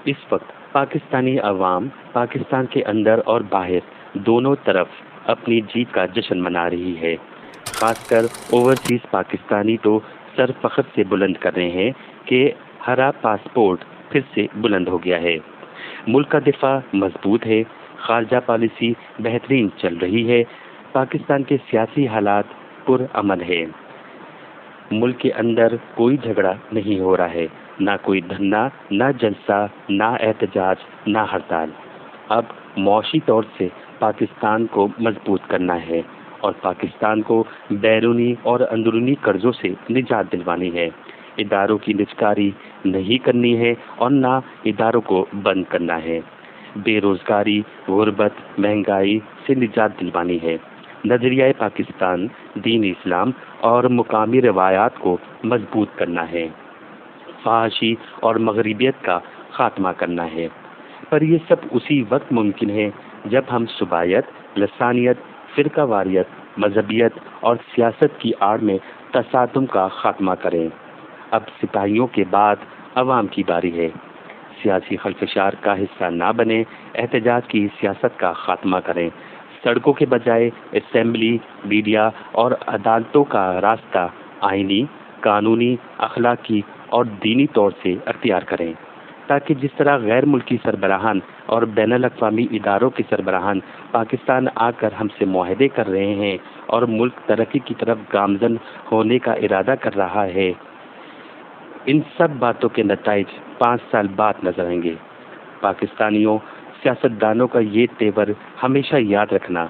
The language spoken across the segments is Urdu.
اس وقت پاکستانی عوام پاکستان کے اندر اور باہر دونوں طرف اپنی جیت کا جشن منا رہی ہے۔ خاص کر اوورسیز پاکستانی تو سر فخر سے بلند کر رہے ہیں کہ ہرا پاسپورٹ پھر سے بلند ہو گیا ہے۔ ملک کا دفاع مضبوط ہے، خارجہ پالیسی بہترین چل رہی ہے، پاکستان کے سیاسی حالات پرامن ہے، ملک کے اندر کوئی جھگڑا نہیں ہو رہا ہے، نہ کوئی دھرنا، نہ جلسہ، نہ احتجاج، نہ ہڑتال۔ اب معاشی طور سے پاکستان کو مضبوط کرنا ہے اور پاکستان کو بیرونی اور اندرونی قرضوں سے نجات دلوانی ہے۔ اداروں کی نجکاری نہیں کرنی ہے اور نہ اداروں کو بند کرنا ہے۔ بے روزگاری، غربت، مہنگائی سے نجات دلوانی ہے۔ نظریہ پاکستان، دین اسلام اور مقامی روایات کو مضبوط کرنا ہے۔ فحاشی اور مغربیت کا خاتمہ کرنا ہے۔ پر یہ سب اسی وقت ممکن ہے جب ہم صوبائیت، لسانیت، فرقہ واریت، مذہبیت اور سیاست کی آڑ میں تصادم کا خاتمہ کریں۔ اب سپاہیوں کے بعد عوام کی باری ہے۔ سیاسی خلفشار کا حصہ نہ بنے، احتجاج کی سیاست کا خاتمہ کریں۔ سڑکوں کے بجائے اسمبلی، میڈیا اور عدالتوں کا راستہ آئینی، قانونی، اخلاقی اور دینی طور سے اختیار کریں، تاکہ جس طرح غیر ملکی سربراہان اور بین الاقوامی اداروں کے سربراہان پاکستان آ کر ہم سے معاہدے کر رہے ہیں اور ملک ترقی کی طرف گامزن ہونے کا ارادہ کر رہا ہے، ان سب باتوں کے نتائج 5 سال بعد نظر آئیں گے۔ پاکستانیوں، سیاستدانوں کا یہ تیور ہمیشہ یاد رکھنا،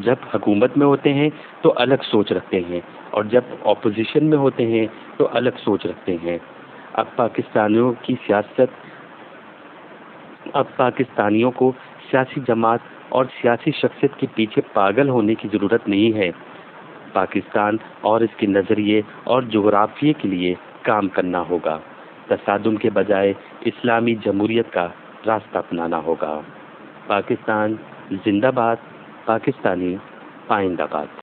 جب حکومت میں ہوتے ہیں تو الگ سوچ رکھتے ہیں اور جب اپوزیشن میں ہوتے ہیں تو الگ سوچ رکھتے ہیں۔ اب پاکستانیوں کو سیاسی جماعت اور سیاسی شخصیت کے پیچھے پاگل ہونے کی ضرورت نہیں ہے۔ پاکستان اور اس کے نظریے اور جغرافیے کے لیے کام کرنا ہوگا۔ تصادم کے بجائے اسلامی جمہوریت کا راستہ اپنانا ہوگا۔ پاکستان زندہ باد، پاکستانی پائندہ باد۔